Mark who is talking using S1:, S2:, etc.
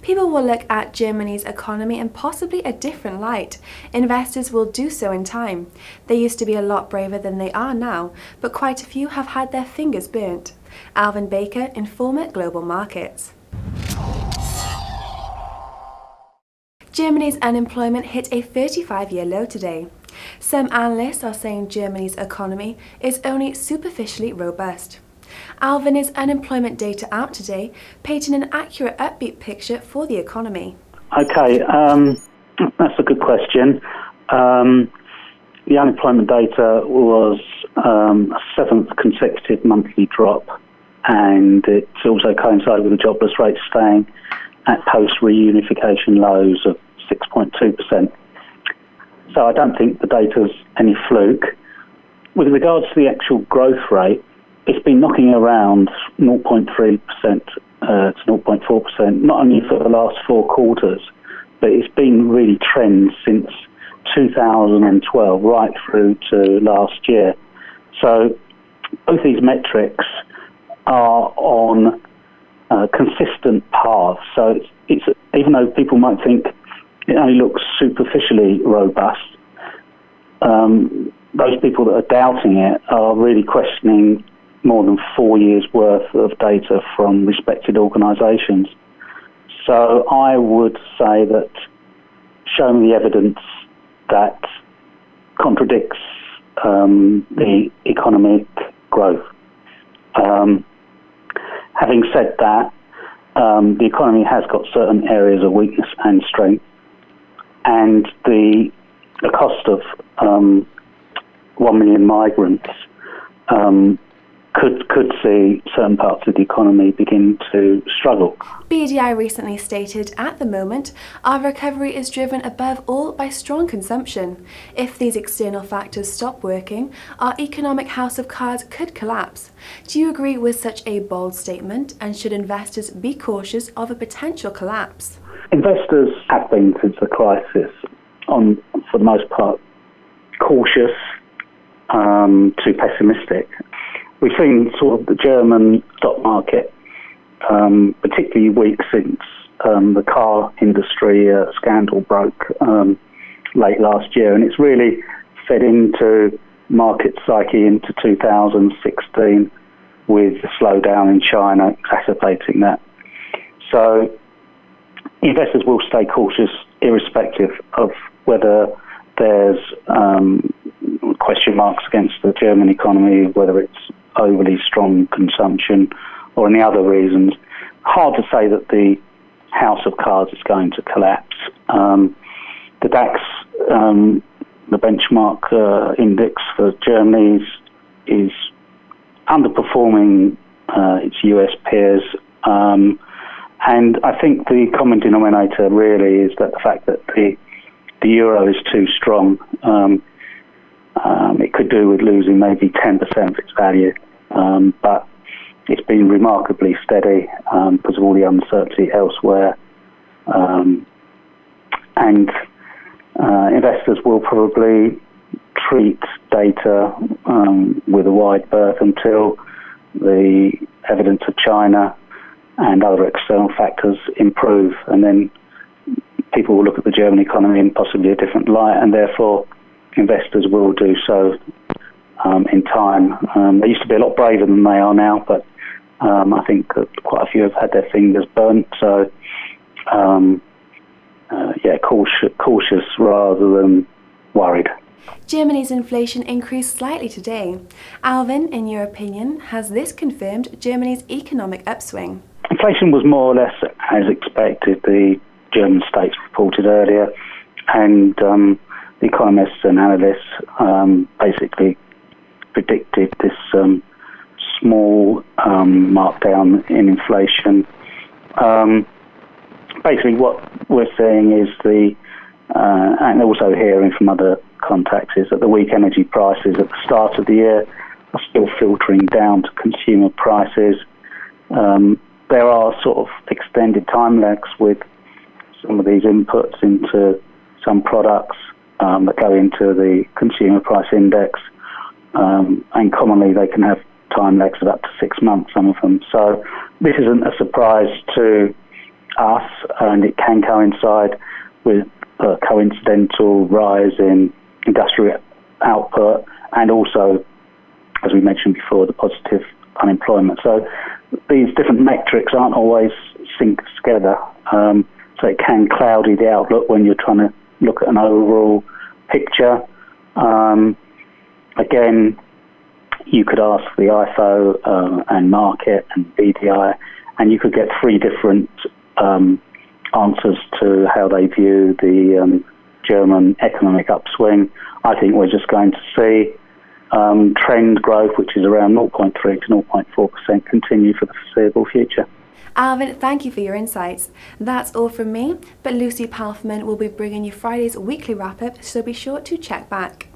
S1: People will look at Germany's economy in possibly a different light. Investors will do so in time. They used to be a lot braver than they are now, but quite a few have had their fingers burnt. Alvin Baker, Informa Global Markets. Germany's unemployment hit a 35-year low today. Some analysts are saying Germany's economy is only superficially robust. Alvin, is unemployment data out today, painting an accurate upbeat picture for the economy?
S2: Okay, that's a good question. The unemployment data was a seventh consecutive monthly drop, and it also coincided with the jobless rate staying at post-reunification lows of 6.2%. So I don't think the data's any fluke. With regards to the actual growth rate, it's been knocking around 0.3% to 0.4%, not only for the last 4 quarters, but it's been really trends since 2012 right through to last year. So both these metrics are on consistent paths. So it's even though people might think it only looks superficially robust, those people that are doubting it are really questioning more than 4 years' worth of data from respected organisations. So I would say that show me the evidence that contradicts the economic growth. Having said that, the economy has got certain areas of weakness and strength, and the cost of 1 million migrants could see certain parts of the economy begin to struggle.
S1: BDI recently stated, at the moment, our recovery is driven above all by strong consumption. If these external factors stop working, our economic house of cards could collapse. Do you agree with such a bold statement, and should investors be cautious of a potential collapse?
S2: Investors have been, since the crisis, for the most part, cautious to pessimistic. We've seen sort of the German stock market particularly weak since the car industry scandal broke late last year, and it's really fed into market psyche into 2016 with the slowdown in China exacerbating that. So investors will stay cautious irrespective of whether there's question marks against the German economy, whether it's overly strong consumption or any other reasons. Hard to say that the house of cards is going to collapse. The DAX, the benchmark index for Germany, is underperforming its US peers. And I think the common denominator really is that the fact that the euro is too strong. It could do with losing maybe 10% of its value, but it's been remarkably steady because of all the uncertainty elsewhere. And investors will probably treat data with a wide berth until the evidence of China and other external factors improve, and then people will look at the German economy in possibly a different light, and therefore investors will do so in time. They used to be a lot braver than they are now, but I think that quite a few have had their fingers burnt. So, cautious rather than worried.
S1: Germany's inflation increased slightly today. Alvin, in your opinion, has this confirmed Germany's economic upswing?
S2: Inflation was more or less as expected. The German states reported earlier, and the economists and analysts basically predicted this small markdown in inflation. Basically what we're seeing is and also hearing from other contacts, is that the weak energy prices at the start of the year are still filtering down to consumer prices. There are sort of extended time lags with some of these inputs into some products that go into the consumer price index, and commonly they can have time lags of up to 6 months, some of them. So this isn't a surprise to us, and it can coincide with a coincidental rise in industrial output and also, as we mentioned before, the positive unemployment. So these different metrics aren't always synced together, so it can cloudy the outlook when you're trying to look at an overall picture. Again, you could ask the IFO and market and BDI, and you could get three different answers to how they view the German economic upswing. I think we're just going to see trend growth, which is around 0.3 to 0.4%, continue for the foreseeable future.
S1: Alvin, thank you for your insights. That's all from me, but Lucy Palfman will be bringing you Friday's weekly wrap-up, so be sure to check back.